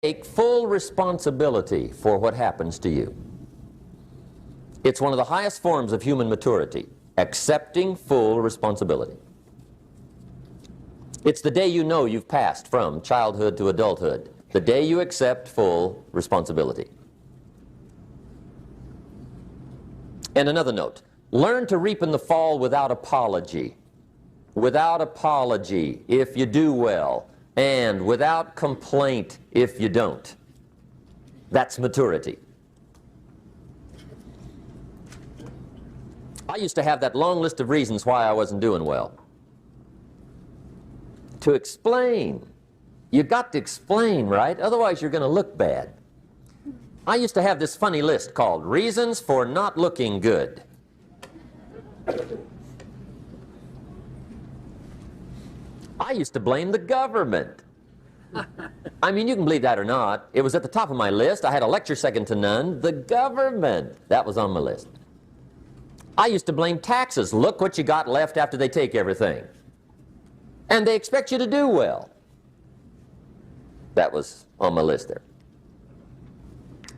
Take full responsibility for what happens to you. It's one of the highest forms of human maturity, accepting full responsibility. It's the day you know you've passed from childhood to adulthood, the day you accept full responsibility. And another note, learn to reap in the fall without apology. Without apology if you do well, and without complaint if you don't. That's maturity. I used to have that long list of reasons why I wasn't doing well. To explain. You got to explain, right? Otherwise you're going to look bad. I used to have this funny list called Reasons for Not Looking Good. I used to blame the government. I mean, you can believe that or not. It was at the top of my list. I had a lecture second to none. The government. That was on my list. I used to blame taxes. Look what you got left after they take everything. And they expect you to do well. That was on my list there.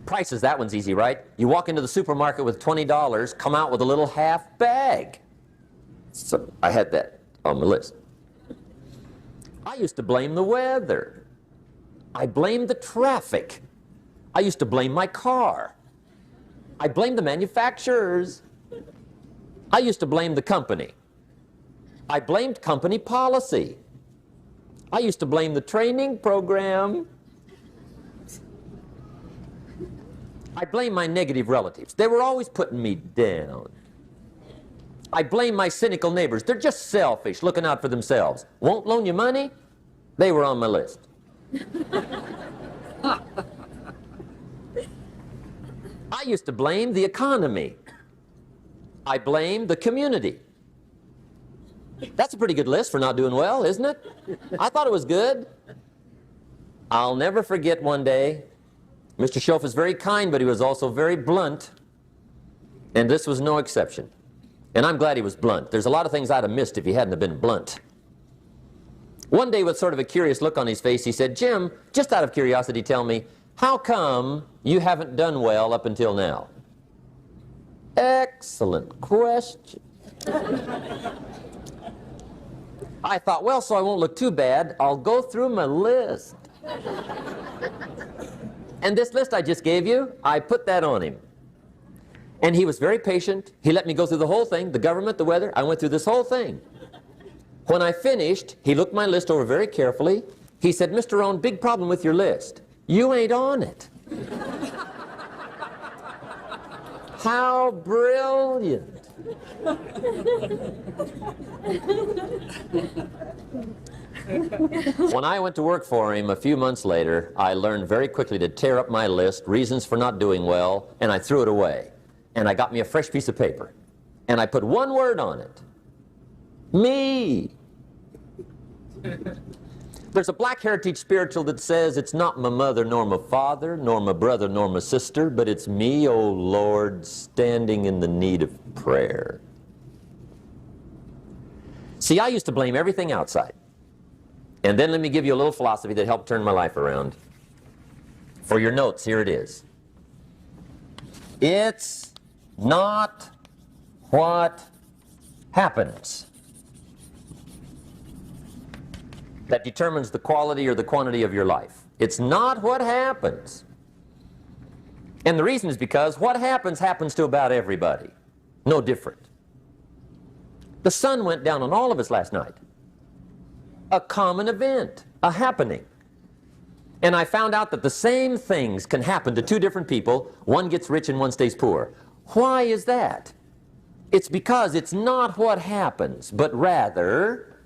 Prices, that one's easy, right? You walk into the supermarket with $20, come out with a little half bag. So I had that on my list. I used to blame the weather. I blamed the traffic. I used to blame my car. I blamed the manufacturers. I used to blame the company. I blamed company policy. I used to blame the training program. I blame my negative relatives. They were always putting me down. I blame my cynical neighbors. They're just selfish, looking out for themselves. Won't loan you money? They were on my list. I used to blame the economy. I blamed the community. That's a pretty good list for not doing well, isn't it? I thought it was good. I'll never forget one day, Mr. Schoaf is very kind, but he was also very blunt, and this was no exception. And I'm glad he was blunt. There's a lot of things I'd have missed if he hadn't have been blunt. One day, with sort of a curious look on his face, he said, "Jim, just out of curiosity, tell me, how come you haven't done well up until now?" Excellent question. I thought, well, so I won't look too bad, I'll go through my list. And this list I just gave you, I put that on him. And he was very patient. He let me go through the whole thing, the government, the weather. I went through this whole thing. When I finished, he looked my list over very carefully. He said, "Mr. Rohn, big problem with your list. You ain't on it." How brilliant. When I went to work for him a few months later, I learned very quickly to tear up my list, reasons for not doing well, and I threw it away. And I got me a fresh piece of paper. And I put one word on it. Me. There's a Black Heritage spiritual that says, "It's not my mother nor my father, nor my brother nor my sister, but it's me, oh Lord, standing in the need of prayer." See, I used to blame everything outside. And then let me give you a little philosophy that helped turn my life around. For your notes, here it is. It's not what happens that determines the quality or the quantity of your life. It's not what happens. And the reason is because what happens happens to about everybody. No different. The sun went down on all of us last night. A common event, a happening. And I found out that the same things can happen to two different people. One gets rich and one stays poor. Why is that? It's because it's not what happens, but rather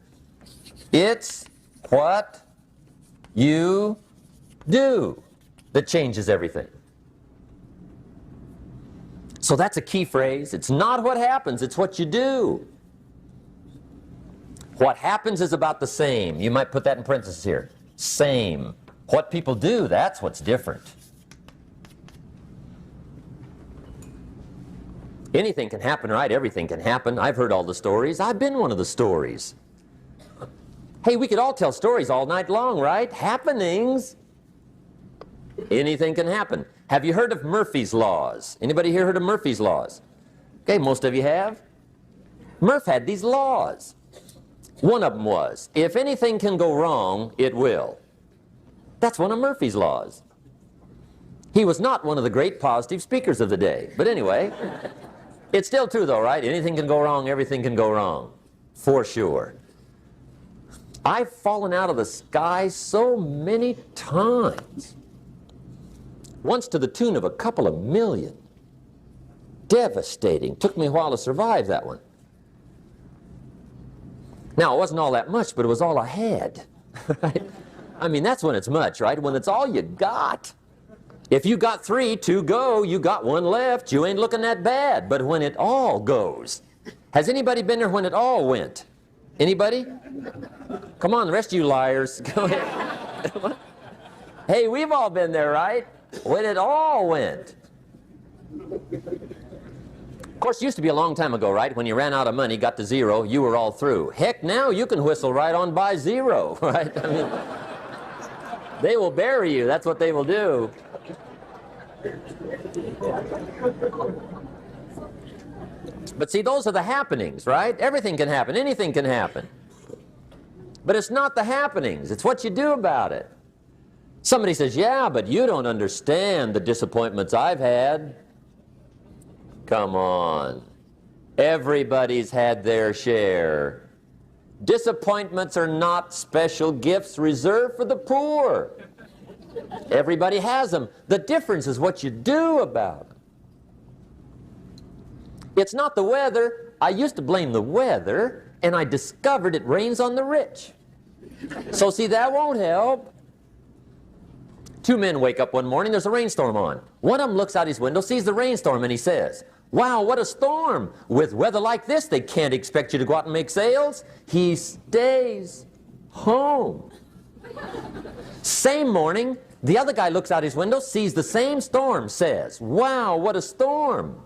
it's what you do that changes everything. So that's a key phrase. It's not what happens, it's what you do. What happens is about the same. You might put that in parentheses here. Same. What people do, that's what's different. Anything can happen, right? Everything can happen. I've heard all the stories. I've been one of the stories. Hey, we could all tell stories all night long, right? Happenings. Anything can happen. Have you heard of Murphy's Laws? Anybody here heard of Murphy's Laws? Okay, most of you have. Murph had these laws. One of them was, if anything can go wrong, it will. That's one of Murphy's Laws. He was not one of the great positive speakers of the day. But anyway, it's still true though, right? Anything can go wrong, everything can go wrong. For sure. I've fallen out of the sky so many times. Once to the tune of a couple of million. Devastating. Took me a while to survive that one. Now, it wasn't all that much, but it was all I had. Right? I mean, that's when it's much, right? When it's all you got. If you got 3, 2 go, you got 1 left, you ain't looking that bad. But when it all goes, has anybody been there when it all went? Anybody? Come on, the rest of you liars. Go ahead. Hey, we've all been there, right? When it all went. Of course, it used to be a long time ago, right? When you ran out of money, got to 0, you were all through. Heck, now you can whistle right on by 0, right? I mean, they will bury you. That's what they will do. But see, those are the happenings, right? Everything can happen. Anything can happen. But it's not the happenings. It's what you do about it. Somebody says, yeah, but you don't understand the disappointments I've had. Come on. Everybody's had their share. Disappointments are not special gifts reserved for the poor. Everybody has them. The difference is what you do about it. It's not the weather. I used to blame the weather, and I discovered it rains on the rich. So see, that won't help. 2 men wake up one morning, there's a rainstorm on. One of them looks out his window, sees the rainstorm, and he says, wow, what a storm. With weather like this, they can't expect you to go out and make sales. He stays home. Same morning, the other guy looks out his window, sees the same storm, says, wow, what a storm.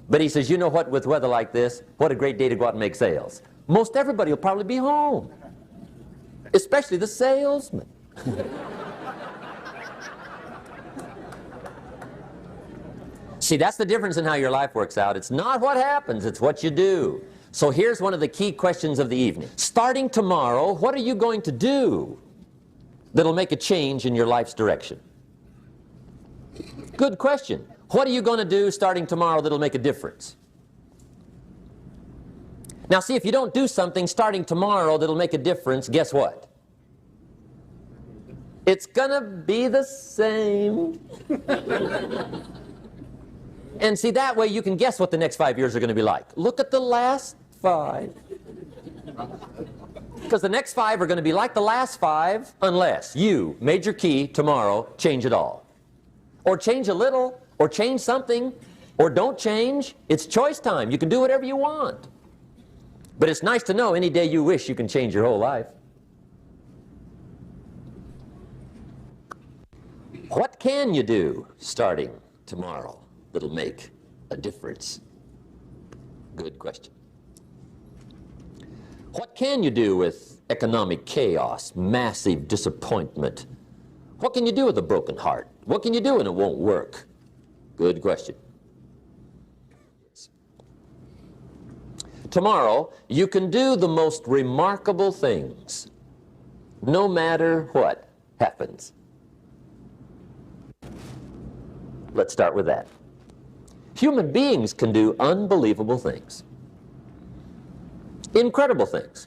But he says, you know what, with weather like this, what a great day to go out and make sales. Most everybody will probably be home, especially the salesman. See, that's the difference in how your life works out. It's not what happens, it's what you do. So here's one of the key questions of the evening. Starting tomorrow, what are you going to do that'll make a change in your life's direction? Good question. What are you going to do starting tomorrow that'll make a difference? Now see, if you don't do something starting tomorrow that'll make a difference, guess what? It's gonna be the same. And see, that way you can guess what the next 5 years are going to be like. Look at the last 5. Because the next 5 are going to be like the last 5 unless you, major key, tomorrow, change it all. Or change a little, or change something, or don't change. It's choice time. You can do whatever you want. But it's nice to know any day you wish you can change your whole life. What can you do starting tomorrow that'll make a difference? Good question. What can you do with economic chaos, massive disappointment? What can you do with a broken heart? What can you do when it won't work? Good question. Tomorrow, you can do the most remarkable things, no matter what happens. Let's start with that. Human beings can do unbelievable things. Incredible things.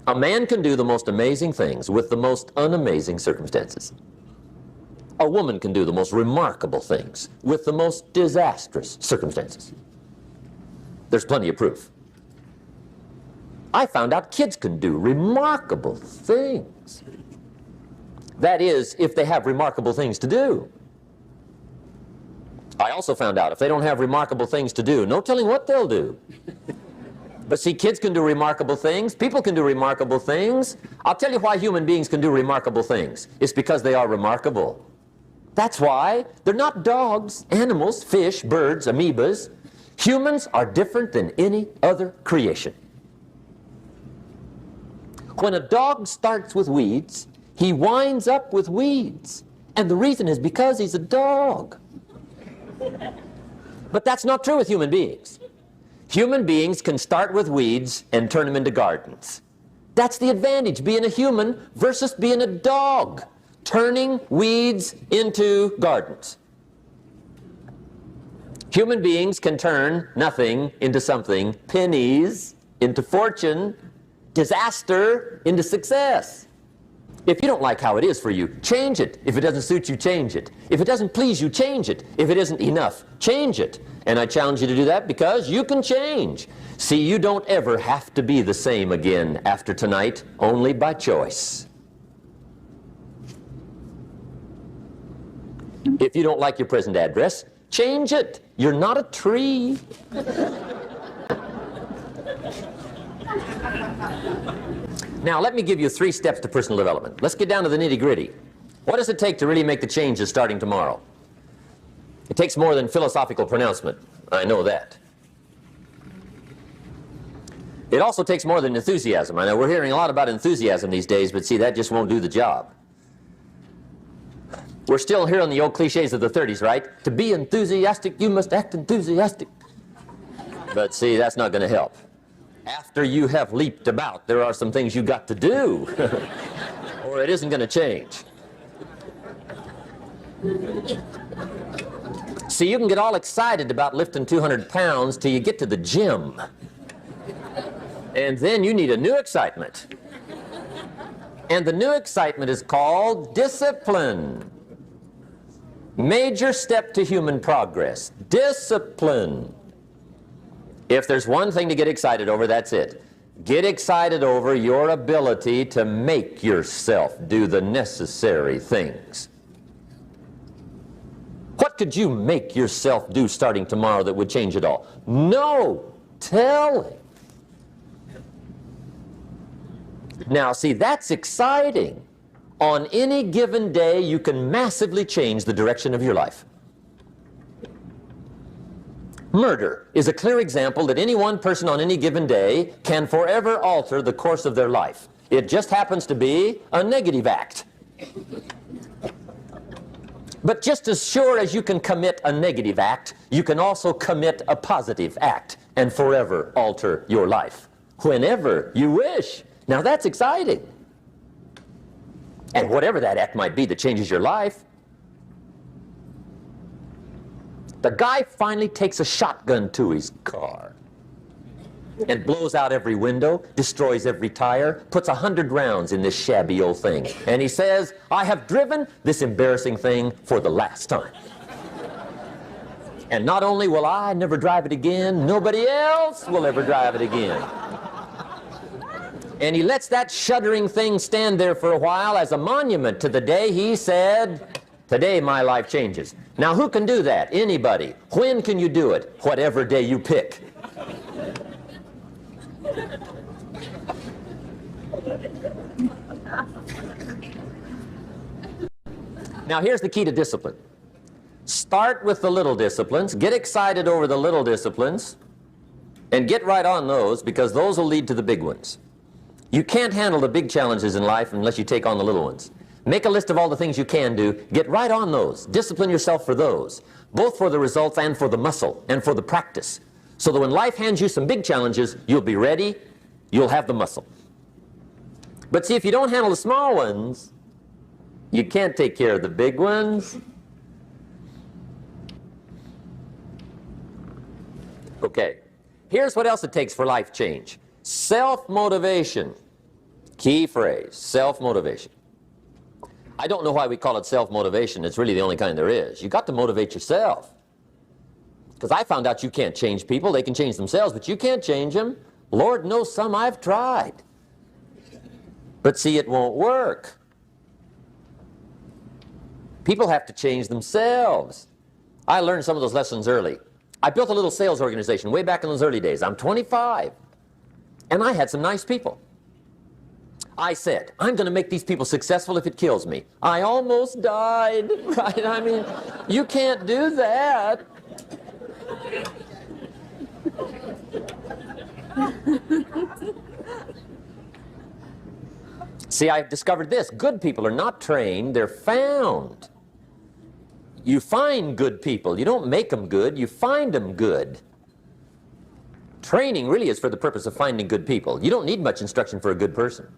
A man can do the most amazing things with the most unamazing circumstances. A woman can do the most remarkable things with the most disastrous circumstances. There's plenty of proof. I found out kids can do remarkable things. That is, if they have remarkable things to do. I also found out if they don't have remarkable things to do, no telling what they'll do. But see, kids can do remarkable things. People can do remarkable things. I'll tell you why human beings can do remarkable things. It's because they are remarkable. That's why. They're not dogs, animals, fish, birds, amoebas. Humans are different than any other creation. When a dog starts with weeds, he winds up with weeds. And the reason is because he's a dog. But that's not true with human beings. Human beings can start with weeds and turn them into gardens. That's the advantage, being a human versus being a dog, turning weeds into gardens. Human beings can turn nothing into something, pennies into fortune, disaster into success. If you don't like how it is for you, change it. If it doesn't suit you, change it. If it doesn't please you, change it. If it isn't enough, change it. And I challenge you to do that because you can change. See, you don't ever have to be the same again after tonight, only by choice. If you don't like your present address, change it. You're not a tree. Now, let me give you 3 steps to personal development. Let's get down to the nitty-gritty. What does it take to really make the changes starting tomorrow? It takes more than philosophical pronouncement. I know that. It also takes more than enthusiasm. I know we're hearing a lot about enthusiasm these days, but see, that just won't do the job. We're still hearing the old cliches of the 30s, right? To be enthusiastic, you must act enthusiastic. But see, that's not going to help. After you have leaped about, there are some things you've got to do, or it isn't going to change. See, you can get all excited about lifting 200 pounds till you get to the gym. And then you need a new excitement. And the new excitement is called discipline. Major step to human progress. Discipline. If there's one thing to get excited over, that's it. Get excited over your ability to make yourself do the necessary things. What could you make yourself do starting tomorrow that would change it all? No telling. Now, see, that's exciting. On any given day, you can massively change the direction of your life. Murder is a clear example that any one person on any given day can forever alter the course of their life. It just happens to be a negative act. But just as sure as you can commit a negative act, you can also commit a positive act and forever alter your life, whenever you wish. Now that's exciting. And whatever that act might be that changes your life. The guy finally takes a shotgun to his car and blows out every window, destroys every tire, puts 100 rounds in this shabby old thing. And he says, I have driven this embarrassing thing for the last time. And not only will I never drive it again, nobody else will ever drive it again. And he lets that shuddering thing stand there for a while as a monument to the day he said, today my life changes. Now who can do that? Anybody. When can you do it? Whatever day you pick. Now here's the key to discipline. Start with the little disciplines, get excited over the little disciplines, and get right on those, because those will lead to the big ones. You can't handle the big challenges in life unless you take on the little ones. Make a list of all the things you can do, get right on those, discipline yourself for those, both for the results and for the muscle and for the practice, so that when life hands you some big challenges, you'll be ready, you'll have the muscle. But see, if you don't handle the small ones, you can't take care of the big ones. Okay, here's what else it takes for life change. Self-motivation. Key phrase, self-motivation. I don't know why we call it self-motivation. It's really the only kind there is. You got to motivate yourself. Because I found out you can't change people. They can change themselves, but you can't change them. Lord knows some I've tried. But see, it won't work. People have to change themselves. I learned some of those lessons early. I built a little sales organization way back in those early days. I'm 25. And I had some nice people. I said, I'm going to make these people successful if it kills me. I almost died, right? I mean, you can't do that. See, I've discovered this. Good people are not trained, they're found. You find good people. You don't make them good, you find them good. Training really is for the purpose of finding good people. You don't need much instruction for a good person.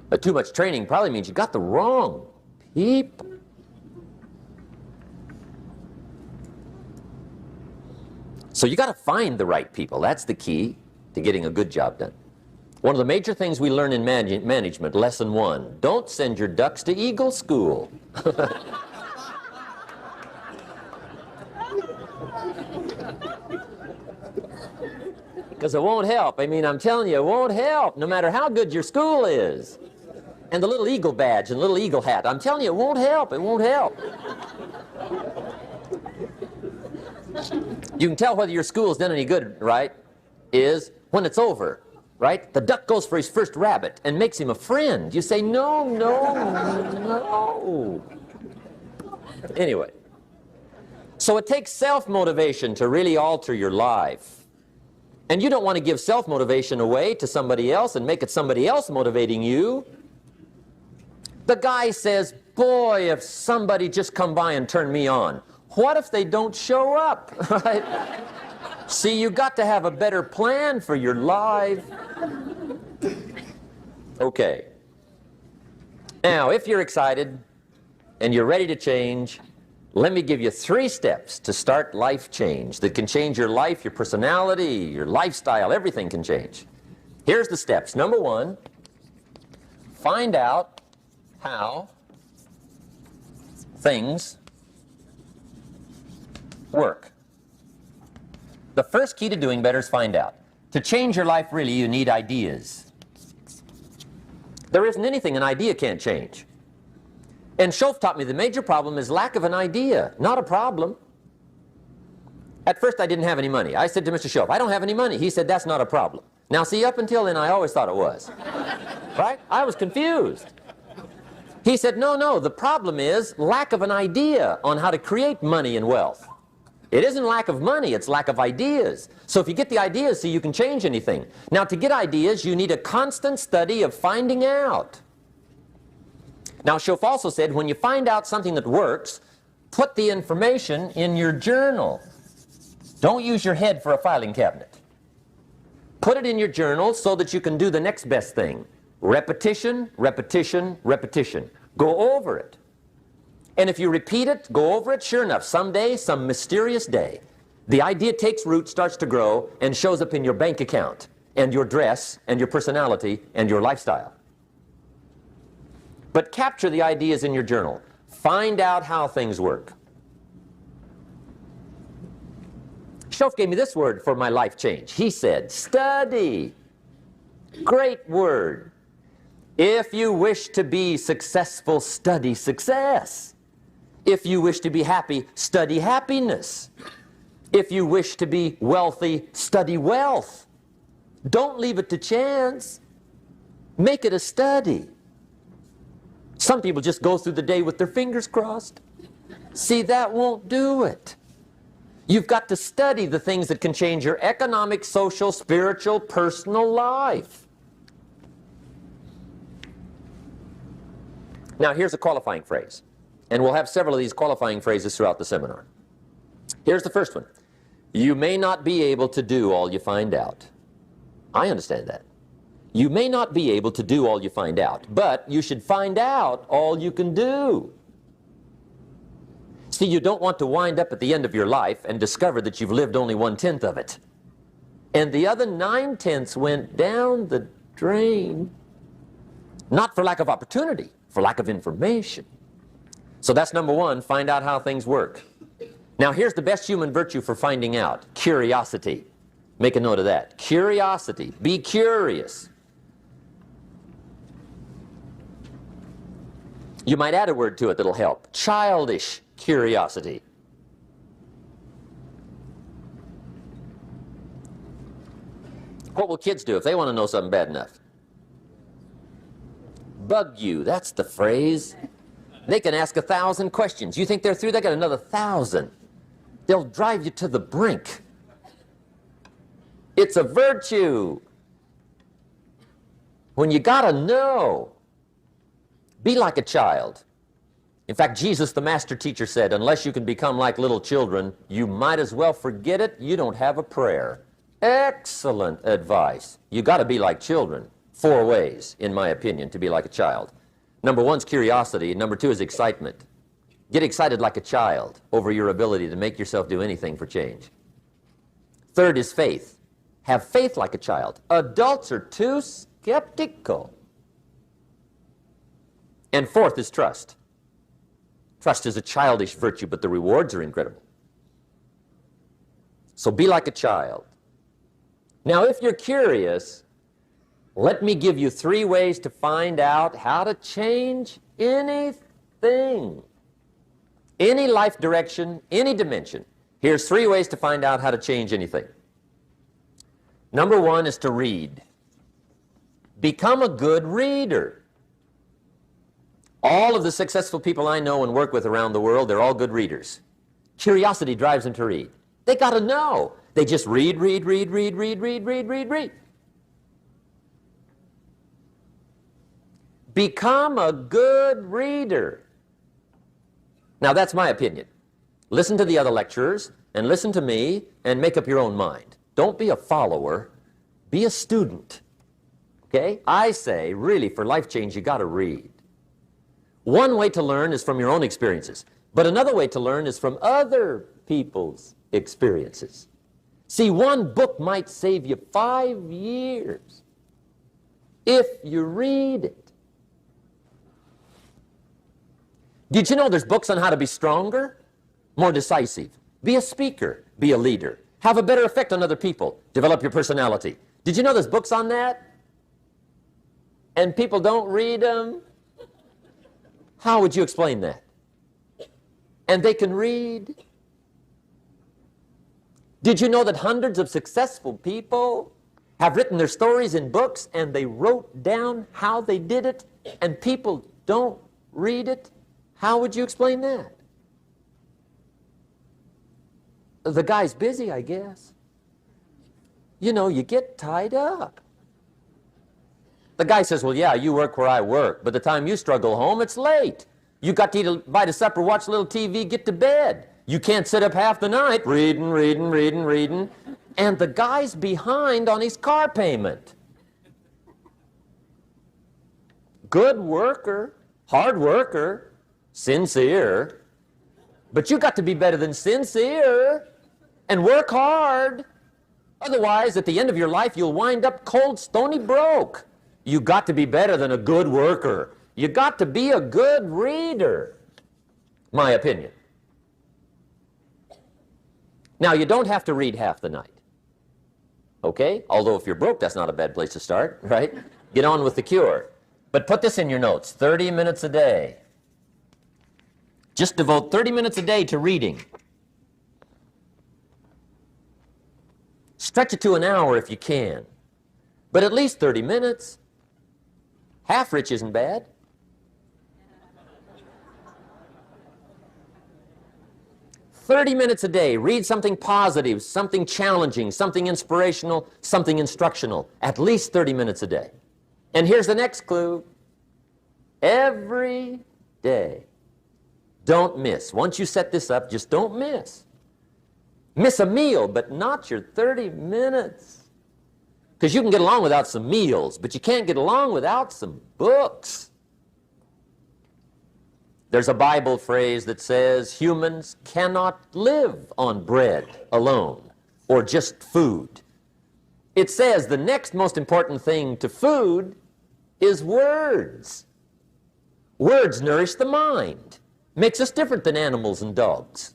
But too much training probably means you got the wrong people. So you got to find the right people. That's the key to getting a good job done. One of the major things we learn in management, lesson 1, don't send your ducks to Eagle School. Because it won't help. I mean, I'm telling you, it won't help, no matter how good your school is. And the little eagle badge and little eagle hat, I'm telling you, it won't help. It won't help. You can tell whether your school's done any good, right, is when it's over, right? The duck goes for his first rabbit and makes him a friend. You say, no, no, no. Anyway, so it takes self-motivation to really alter your life. And you don't want to give self-motivation away to somebody else and make it somebody else motivating you. The guy says, boy, if somebody just come by and turn me on. What if they don't show up? Right? See, you got to have a better plan for your life. Okay. Now, if you're excited and you're ready to change, let me give you 3 steps to start life change that can change your life, your personality, your lifestyle, everything can change. Here's the steps. Number 1, find out how things work. The first key to doing better is find out. To change your life, really, you need ideas. There isn't anything an idea can't change. And Schoaf taught me the major problem is lack of an idea, not a problem. At first I didn't have any money. I said to Mr. Schoaf, I don't have any money. He said, that's not a problem. Now see, up until then I always thought it was. Right? I was confused. He said, no, no, the problem is lack of an idea on how to create money and wealth. It isn't lack of money, it's lack of ideas. So if you get the ideas, see, you can change anything. Now to get ideas, you need a constant study of finding out. Now, Schoaf also said, when you find out something that works, put the information in your journal. Don't use your head for a filing cabinet. Put it in your journal so that you can do the next best thing. Repetition, repetition, repetition. Go over it. And if you repeat it, go over it, sure enough, someday, some mysterious day, the idea takes root, starts to grow, and shows up in your bank account, and your dress, and your personality, and your lifestyle. But capture the ideas in your journal. Find out how things work. Schoaf gave me this word for my life change. He said, study. Great word. If you wish to be successful, study success. If you wish to be happy, study happiness. If you wish to be wealthy, study wealth. Don't leave it to chance. Make it a study. Some people just go through the day with their fingers crossed. See, that won't do it. You've got to study the things that can change your economic, social, spiritual, personal life. Now, here's a qualifying phrase. And we'll have several of these qualifying phrases throughout the seminar. Here's the first one. You may not be able to do all you find out. I understand that. You may not be able to do all you find out, but you should find out all you can do. See, you don't want to wind up at the end of your life and discover that you've lived only 1/10 of it. And the other 9/10 went down the drain. Not for lack of opportunity, for lack of information. So that's number 1, find out how things work. Now here's the best human virtue for finding out, curiosity. Make a note of that. Curiosity. Be curious. You might add a word to it that'll help. Childish curiosity. What will kids do if they want to know something bad enough? Bug you, that's the phrase. They can ask 1,000 questions. You think they're through? They got another 1,000. They'll drive you to the brink. It's a virtue. When you gotta know, be like a child. In fact, Jesus, the master teacher, said, unless you can become like little children, you might as well forget it. You don't have a prayer. Excellent advice. You got to be like children. 4 ways, in my opinion, to be like a child. Number 1 is curiosity. Number 2 is excitement. Get excited like a child over your ability to make yourself do anything for change. 3rd is faith. Have faith like a child. Adults are too skeptical. And 4th is trust. Trust is a childish virtue, but the rewards are incredible. So be like a child. Now, if you're curious, let me give you 3 ways to find out how to change anything. Any life direction, any dimension. Here's 3 ways to find out how to change anything. Number 1 is to read. Become a good reader. All of the successful people I know and work with around the world, they're all good readers. Curiosity drives them to read. They got to know. They just read. Become a good reader. Now, that's my opinion. Listen to the other lecturers and listen to me and make up your own mind. Don't be a follower. Be a student. Okay? I say, really, for life change, you got to read. One way to learn is from your own experiences, but another way to learn is from other people's experiences. See, one book might save you 5 years if you read it. Did you know there's books on how to be stronger, more decisive, be a speaker, be a leader, have a better effect on other people, develop your personality? Did you know there's books on that? And people don't read them? How would you explain that? And they can read. Did you know that hundreds of successful people have written their stories in books and they wrote down how they did it and people don't read it? How would you explain that? The guy's busy, I guess. You know, you get tied up. The guy says, well, yeah, you work where I work. By the time you struggle home, it's late. You got to eat a bite of supper, watch a little TV, get to bed. You can't sit up half the night reading. And the guy's behind on his car payment. Good worker, hard worker, sincere. But you got to be better than sincere and work hard. Otherwise, at the end of your life, you'll wind up cold, stony broke. You got to be better than a good worker. You got to be a good reader. My opinion. Now, you don't have to read half the night. Okay? Although if you're broke, that's not a bad place to start, right? Get on with the cure. But put this in your notes, 30 minutes a day. Just devote 30 minutes a day to reading. Stretch it to an hour if you can. But at least 30 minutes. Half rich isn't bad. "30 minutes a day, read something positive, something challenging, something inspirational, something instructional. At least 30 minutes a day." And here's the next clue. Every day. Don't miss. Once you set this up, just don't miss. Miss a meal, but not your 30 minutes. Because you can get along without some meals, but you can't get along without some books. There's a Bible phrase that says humans cannot live on bread alone or just food. It says the next most important thing to food is words. Words nourish the mind, makes us different than animals and dogs.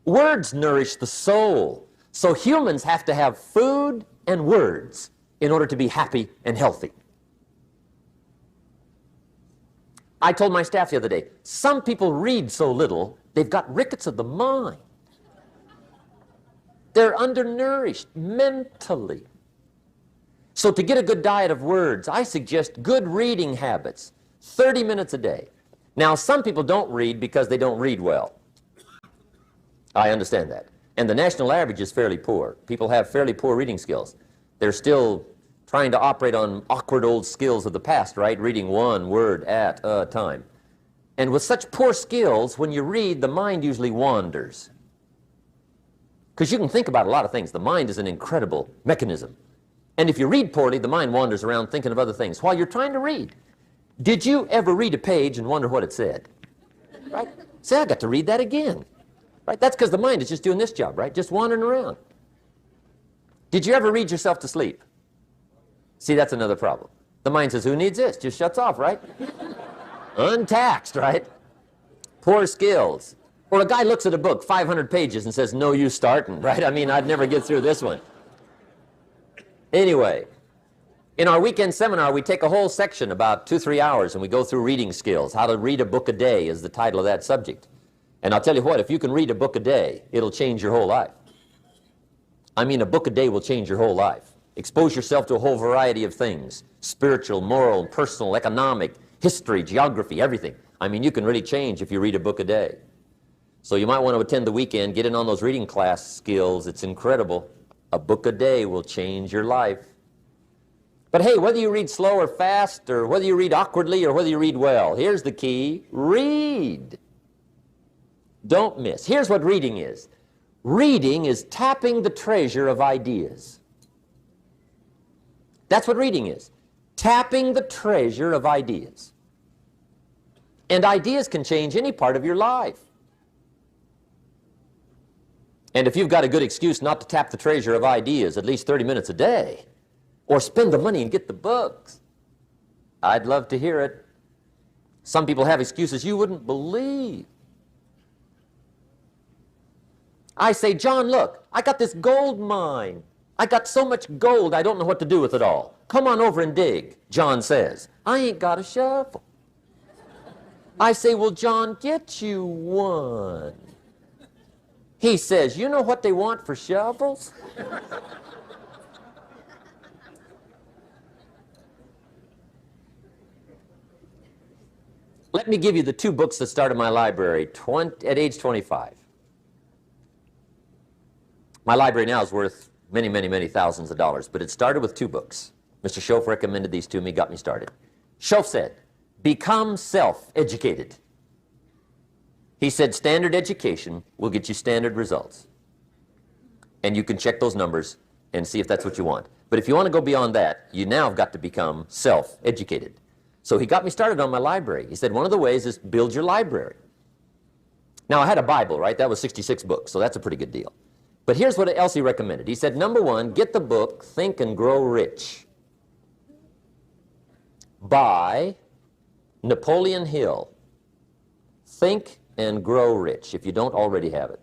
Words nourish the soul. So humans have to have food and words in order to be happy and healthy. I told my staff the other day, some people read so little, they've got rickets of the mind. They're undernourished mentally. So to get a good diet of words, I suggest good reading habits, 30 minutes a day. Now, some people don't read because they don't read well. I understand that. And the national average is fairly poor. People have fairly poor reading skills. They're still trying to operate on awkward old skills of the past, right? Reading one word at a time. And with such poor skills, when you read, the mind usually wanders. Because you can think about a lot of things. The mind is an incredible mechanism. And if you read poorly, the mind wanders around thinking of other things while you're trying to read. Did you ever read a page and wonder what it said? Right? Say, I got to read that again. Right? That's because the mind is just doing this job, right? Just wandering around. Did you ever read yourself to sleep? See, that's another problem. The mind says, who needs this? Just shuts off, right? Untaxed, right? Poor skills. Or a guy looks at a book, 500 pages, and says, no use starting, right? I mean, I'd never get through this one. Anyway, in our weekend seminar, we take a whole section, about 2-3 hours, and we go through reading skills. How to read a book a day is the title of that subject. And I'll tell you what, if you can read a book a day, it'll change your whole life. I mean, a book a day will change your whole life. Expose yourself to a whole variety of things, spiritual, moral, personal, economic, history, geography, everything. I mean, you can really change if you read a book a day. So you might want to attend the weekend, get in on those reading class skills. It's incredible. A book a day will change your life. But hey, whether you read slow or fast, or whether you read awkwardly, or whether you read well, here's the key: read. Don't miss. Here's what reading is. Reading is tapping the treasure of ideas. That's what reading is. Tapping the treasure of ideas. And ideas can change any part of your life. And if you've got a good excuse not to tap the treasure of ideas at least 30 minutes a day, or spend the money and get the books, I'd love to hear it. Some people have excuses you wouldn't believe. I say, John, look, I got this gold mine. I got so much gold, I don't know what to do with it all. Come on over and dig. John says, I ain't got a shovel. I say, well, John, get you one. He says, you know what they want for shovels? Let me give you the 2 books that started my library at age 25. My library now is worth many, many, many thousands of dollars, but it started with 2 books. Mr. Schoaf recommended these to me, got me started. Schoaf said, become self-educated. He said, standard education will get you standard results. And you can check those numbers and see if that's what you want. But if you want to go beyond that, you now have got to become self-educated. So he got me started on my library. He said, one of the ways is build your library. Now, I had a Bible, right? That was 66 books, so that's a pretty good deal. But here's what else he recommended. He said, number 1, get the book, Think and Grow Rich, by Napoleon Hill. Think and Grow Rich, if you don't already have it.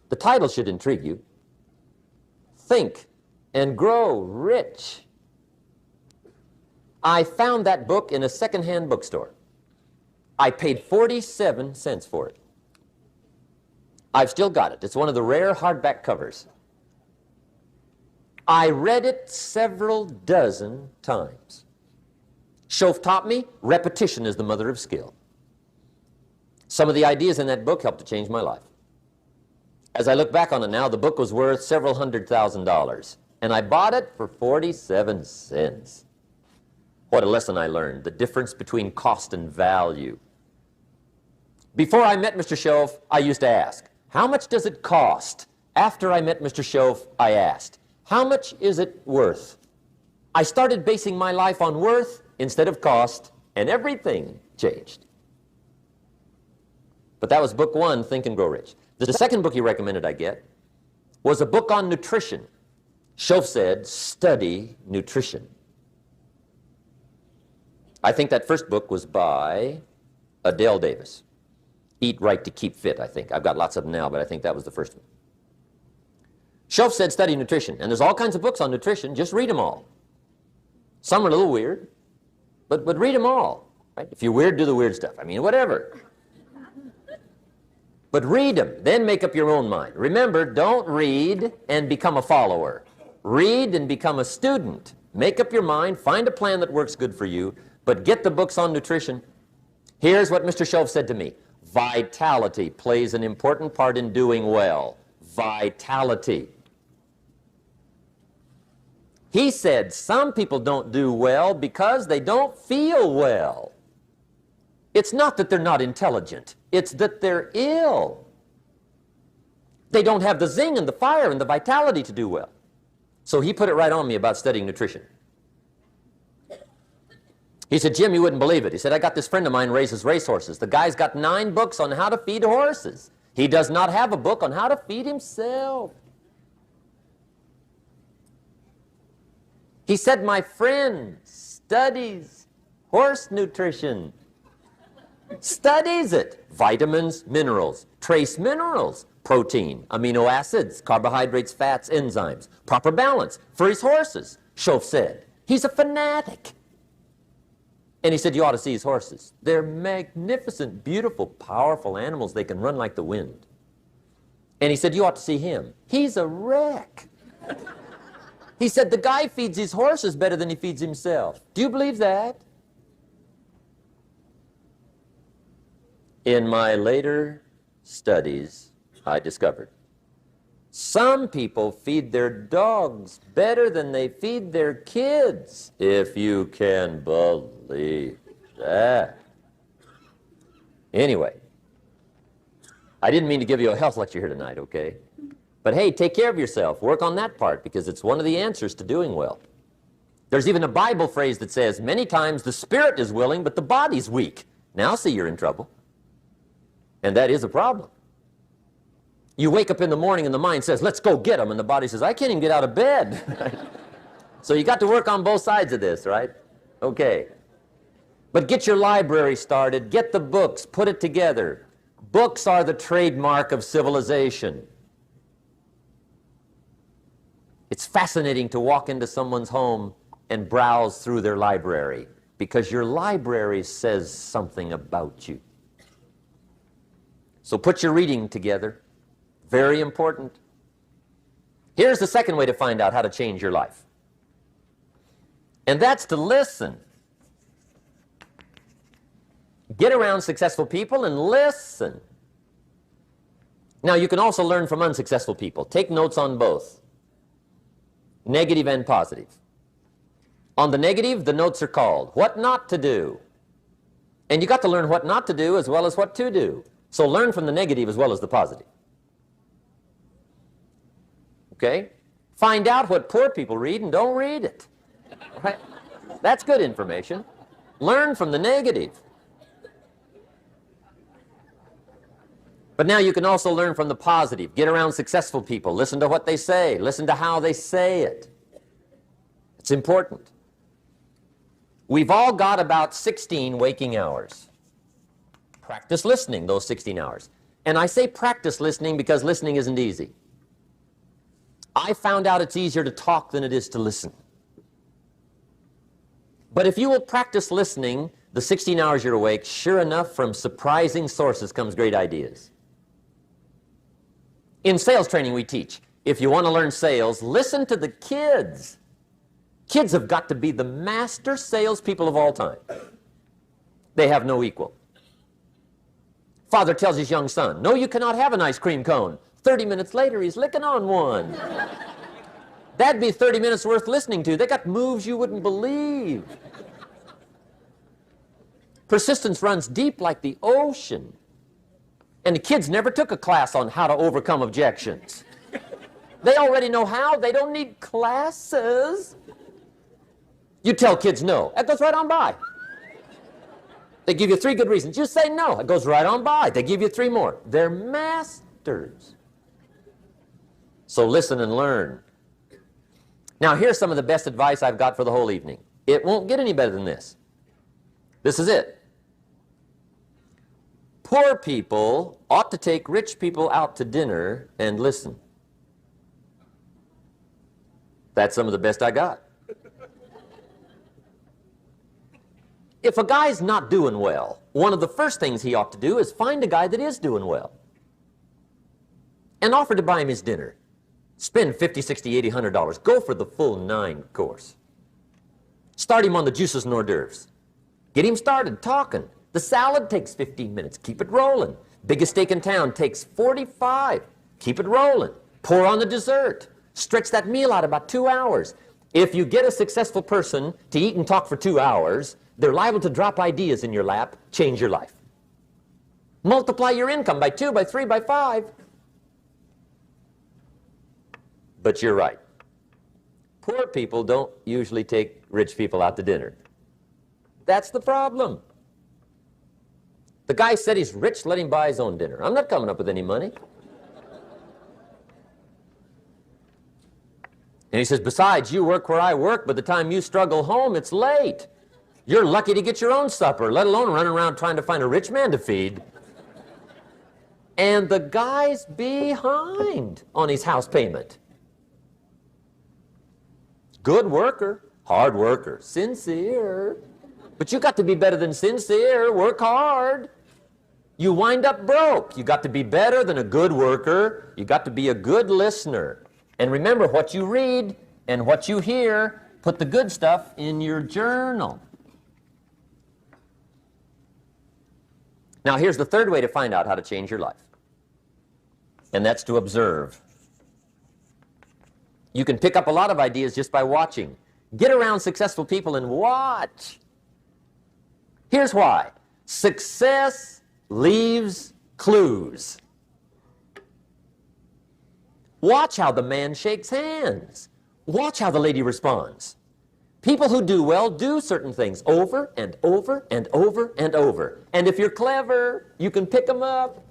The title should intrigue you. Think and Grow Rich. I found that book in a second-hand bookstore. I paid 47 cents for it. I've still got it. It's one of the rare hardback covers. I read it several dozen times. Schoaf taught me, repetition is the mother of skill. Some of the ideas in that book helped to change my life. As I look back on it now, the book was worth several $100,000, and I bought it for 47 cents. What a lesson I learned, the difference between cost and value. Before I met Mr. Schoaf, I used to ask, how much does it cost? After I met Mr. Schoaf, I asked, how much is it worth? I started basing my life on worth instead of cost, and everything changed. But that was book 1, Think and Grow Rich. The second book he recommended I get was a book on nutrition. Schoaf said, study nutrition. I think that first book was by Adele Davis. Eat Right to Keep Fit, I think. I've got lots of them now, but I think that was the first one. Schoaf said study nutrition, and there's all kinds of books on nutrition. Just read them all. Some are a little weird, but read them all. Right? If you're weird, do the weird stuff. I mean, whatever. But read them, then make up your own mind. Remember, don't read and become a follower. Read and become a student. Make up your mind, find a plan that works good for you, but get the books on nutrition. Here's what Mr. Schoaf said to me. Vitality plays an important part in doing well. Vitality. He said some people don't do well because they don't feel well. It's not that they're not intelligent. It's that they're ill. They don't have the zing and the fire and the vitality to do well. So he put it right on me about studying nutrition. He said, Jim, you wouldn't believe it. He said, I got this friend of mine raises racehorses. The guy's got 9 books on how to feed horses. He does not have a book on how to feed himself. He said, my friend studies horse nutrition. Studies it. Vitamins, minerals, trace minerals, protein, amino acids, carbohydrates, fats, enzymes, proper balance for his horses. Schoaf said, he's a fanatic. And he said, you ought to see his horses. They're magnificent, beautiful, powerful animals. They can run like the wind. And he said, you ought to see him. He's a wreck. He said, the guy feeds his horses better than he feeds himself. Do you believe that? In my later studies, I discovered some people feed their dogs better than they feed their kids, if you can believe that. Anyway, I didn't mean to give you a health lecture here tonight, okay? But hey, take care of yourself. Work on that part, because it's one of the answers to doing well. There's even a Bible phrase that says, many times the spirit is willing, but the body's weak. Now see, you're in trouble. And that is a problem. You wake up in the morning and the mind says, let's go get them. And the body says, I can't even get out of bed. So you got to work on both sides of this, right? Okay. But get your library started. Get the books. Put it together. Books are the trademark of civilization. It's fascinating to walk into someone's home and browse through their library, because your library says something about you. So put your reading together. Very important. Here's the second way to find out how to change your life. And that's to listen. Get around successful people and listen. Now, you can also learn from unsuccessful people. Take notes on both, negative and positive. On the negative, the notes are called What Not to Do. And you got to learn what not to do as well as what to do. So learn from the negative as well as the positive. Okay? Find out what poor people read and don't read it. Right? That's good information. Learn from the negative. But now you can also learn from the positive. Get around successful people. Listen to what they say. Listen to how they say it. It's important. We've all got about 16 waking hours. Practice listening those 16 hours. And I say practice listening because listening isn't easy. I found out it's easier to talk than it is to listen. But if you will practice listening the 16 hours you're awake, sure enough, from surprising sources comes great ideas. In sales training we teach, if you want to learn sales, listen to the kids. Kids have got to be the master salespeople of all time. They have no equal. Father tells his young son, no, you cannot have an ice cream cone. 30 minutes later, he's licking on one. That'd be 30 minutes worth listening to. They got moves you wouldn't believe. Persistence runs deep like the ocean. And the kids never took a class on how to overcome objections. They already know how. They don't need classes. You tell kids no. That goes right on by. They give you 3 good reasons. Just say no. It goes right on by. They give you 3 more. They're masters. So listen and learn. Now, here's some of the best advice I've got for the whole evening. It won't get any better than this. This is it. Poor people ought to take rich people out to dinner and listen. That's some of the best I got. If a guy's not doing well, one of the first things he ought to do is find a guy that is doing well and offer to buy him his dinner. Spend $50, $60, $80, $100. Go for the full 9 course. Start him on the juices and hors d'oeuvres. Get him started talking. The salad takes 15 minutes. Keep it rolling. Biggest steak in town takes 45. Keep it rolling. Pour on the dessert. Stretch that meal out about 2 hours. If you get a successful person to eat and talk for 2 hours, They're liable to drop ideas in your lap, change your life. Multiply your income by 2, by 3, by 5. But you're right. Poor people don't usually take rich people out to dinner. That's the problem. The guy said he's rich, let him buy his own dinner. I'm not coming up with any money. And he says, besides, you work where I work. By the time you struggle home, it's late. You're lucky to get your own supper, let alone running around trying to find a rich man to feed. And the guy's behind on his house payment. Good worker, hard worker, sincere. But you got to be better than sincere. Work hard. You wind up broke. You got to be better than a good worker. You got to be a good listener. And remember, what you read and what you hear, put the good stuff in your journal. Now, here's the third way to find out how to change your life. And that's to observe. You can pick up a lot of ideas just by watching. Get around successful people and watch. Here's why. Success leaves clues. Watch how the man shakes hands. Watch how the lady responds. People who do well do certain things over and over and over and over. And if you're clever, you can pick them up.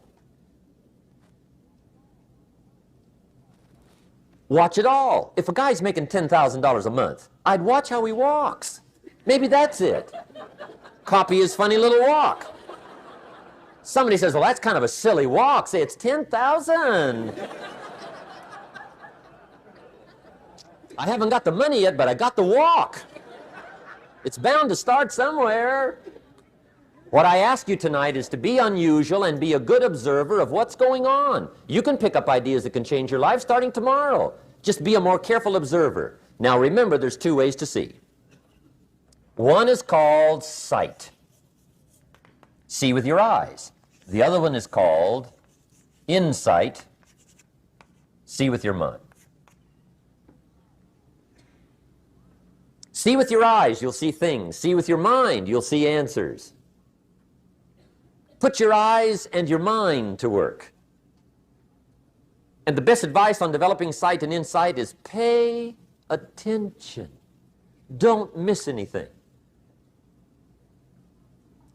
Watch it all. If a guy's making $10,000 a month, I'd watch how he walks. Maybe that's it. Copy his funny little walk. Somebody says, well, that's kind of a silly walk. Say, it's 10,000. I haven't got the money yet, but I got the walk. It's bound to start somewhere. What I ask you tonight is to be unusual and be a good observer of what's going on. You can pick up ideas that can change your life starting tomorrow. Just be a more careful observer. Now remember, there's two ways to see. One is called sight. See with your eyes. The other one is called insight. See with your mind. See with your eyes, you'll see things. See with your mind, you'll see answers. Put your eyes and your mind to work. And the best advice on developing sight and insight is pay attention. Don't miss anything.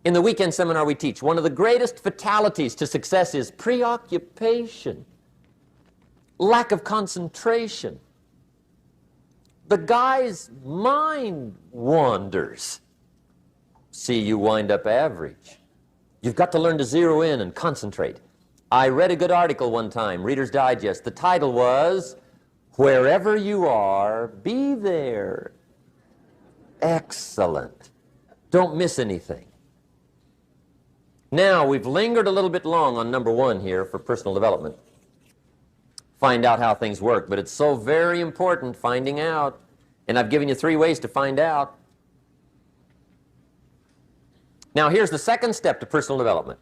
In the weekend seminar we teach, one of the greatest fatalities to success is preoccupation, lack of concentration. The guy's mind wanders. See, you wind up average. You've got to learn to zero in and concentrate. I read a good article one time, Reader's Digest. The title was, Wherever You Are, Be There. Excellent. Don't miss anything. Now, we've lingered a little bit long on number one here for personal development. Find out how things work, but it's so very important finding out. And I've given you 3 ways to find out. Now, here's the second step to personal development.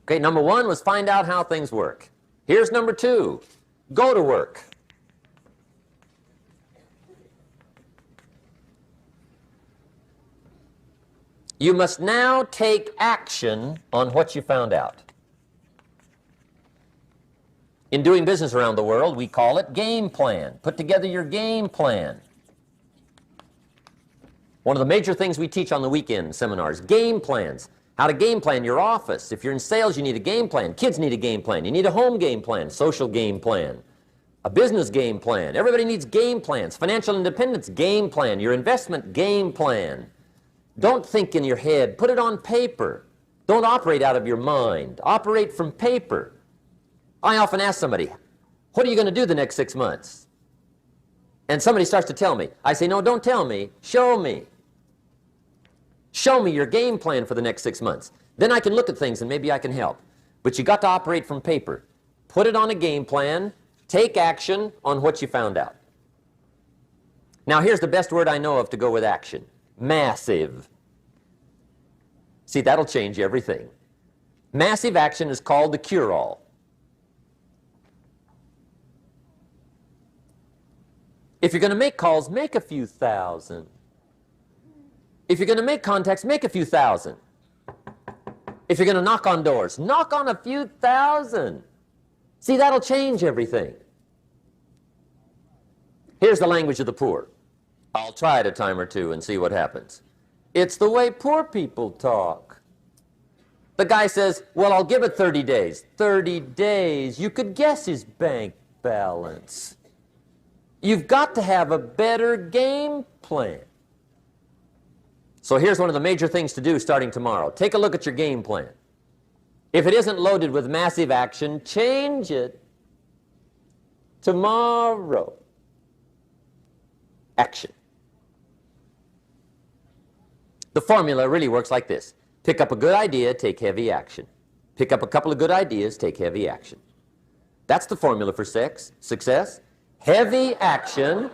Okay, number 1 was find out how things work. Here's number 2, go to work. You must now take action on what you found out. In doing business around the world, we call it game plan. Put together your game plan. One of the major things we teach on the weekend seminars, game plans. How to game plan your office. If you're in sales, you need a game plan. Kids need a game plan. You need a home game plan, social game plan, a business game plan. Everybody needs game plans. Financial independence, game plan. Your investment, game plan. Don't think in your head. Put it on paper. Don't operate out of your mind. Operate from paper. I often ask somebody, what are you going to do the next 6 months? And somebody starts to tell me. I say, no, don't tell me. Show me. Show me your game plan for the next 6 months. Then I can look at things and maybe I can help. But you got to operate from paper. Put it on a game plan. Take action on what you found out. Now, here's the best word I know of to go with action. Massive. See, that'll change everything. Massive action is called the cure-all. If you're going to make calls, make a few thousand. If you're going to make contacts, make a few thousand. If you're going to knock on doors, knock on a few thousand. See, that'll change everything. Here's the language of the poor. I'll try it a time or two and see what happens. It's the way poor people talk. The guy says, well, I'll give it 30 days. 30 days. You could guess his bank balance. You've got to have a better game plan. So here's one of the major things to do starting tomorrow. Take a look at your game plan. If it isn't loaded with massive action, change it. Tomorrow. Action. The formula really works like this. Pick up a good idea, take heavy action. Pick up a couple of good ideas, take heavy action. That's the formula for success. Heavy action.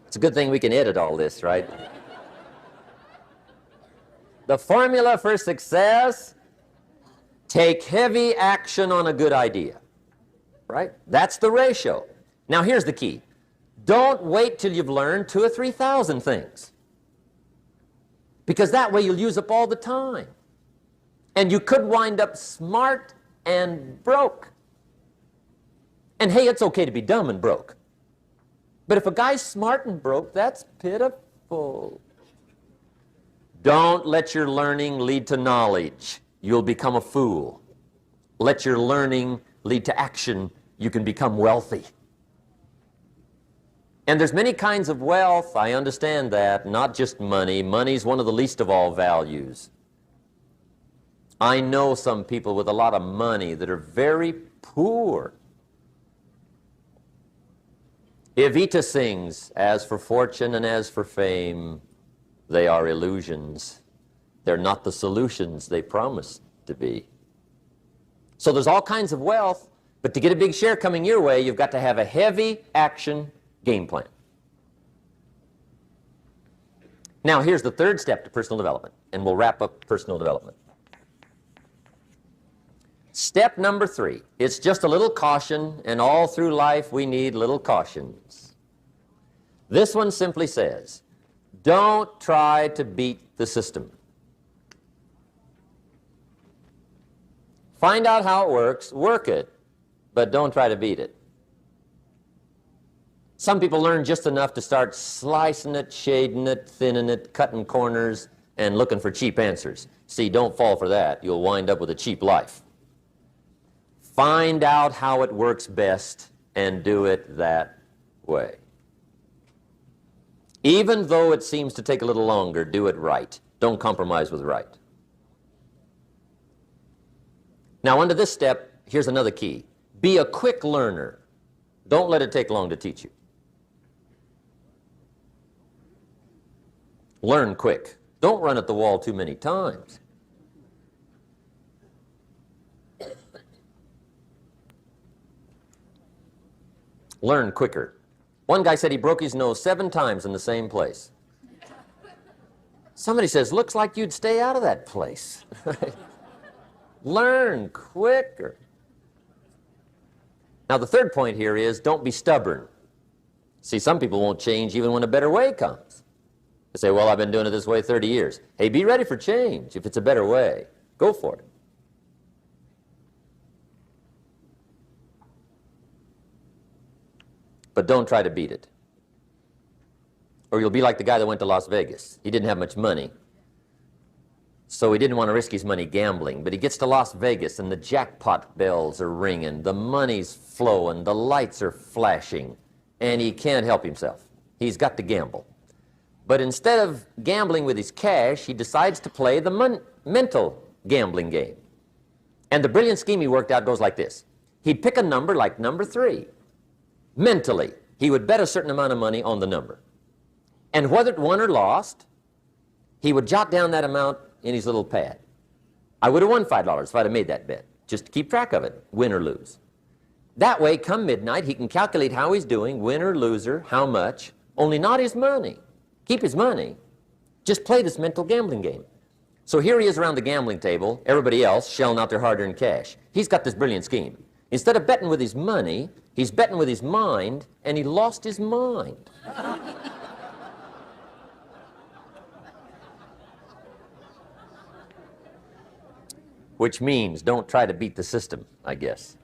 It's a good thing we can edit all this, right? The formula for success, take heavy action on a good idea, right? That's the ratio. Now here's the key. Don't wait till you've learned 2,000 or 3,000 things, because that way you'll use up all the time. And you could wind up smart and broke. And hey, it's okay to be dumb and broke. But if a guy's smart and broke, that's pitiful. Don't let your learning lead to knowledge. You'll become a fool. Let your learning lead to action. You can become wealthy. And there's many kinds of wealth. I understand that. Not just money. Money's one of the least of all values. I know some people with a lot of money that are very poor. Evita sings, as for fortune and as for fame, they are illusions. They're not the solutions they promised to be. So there's all kinds of wealth, but to get a big share coming your way, you've got to have a heavy action game plan. Now here's the third step to personal development, and we'll wrap up personal development. Step number 3, it's just a little caution, and all through life we need little cautions. This one simply says, don't try to beat the system. Find out how it works, work it, but don't try to beat it. Some people learn just enough to start slicing it, shading it, thinning it, cutting corners, and looking for cheap answers. See, don't fall for that. You'll wind up with a cheap life. Find out how it works best and do it that way. Even though it seems to take a little longer, do it right. Don't compromise with right. Now, under this step, here's another key. Be a quick learner. Don't let it take long to teach you. Learn quick. Don't run at the wall too many times. Learn quicker. One guy said he broke his nose 7 times in the same place. Somebody says, looks like you'd stay out of that place. Learn quicker. Now the third point here is don't be stubborn. See, some people won't change even when a better way comes. They say, well, I've been doing it this way 30 years. Hey, be ready for change. If it's a better way, go for it. But don't try to beat it. Or you'll be like the guy that went to Las Vegas. He didn't have much money, so he didn't want to risk his money gambling. But he gets to Las Vegas and the jackpot bells are ringing, the money's flowing, the lights are flashing, and he can't help himself. He's got to gamble. But instead of gambling with his cash, he decides to play the mental gambling game. And the brilliant scheme he worked out goes like this. He'd pick a number like number 3. Mentally, he would bet a certain amount of money on the number. And whether it won or lost, he would jot down that amount in his little pad. I would have won $5 if I'd have made that bet, just to keep track of it, win or lose. That way, come midnight, he can calculate how he's doing, win or loser, how much, only not his money. Keep his money. Just play this mental gambling game. So here he is around the gambling table, everybody else shelling out their hard-earned cash. He's got this brilliant scheme. Instead of betting with his money, he's betting with his mind, and he lost his mind. Which means don't try to beat the system, I guess.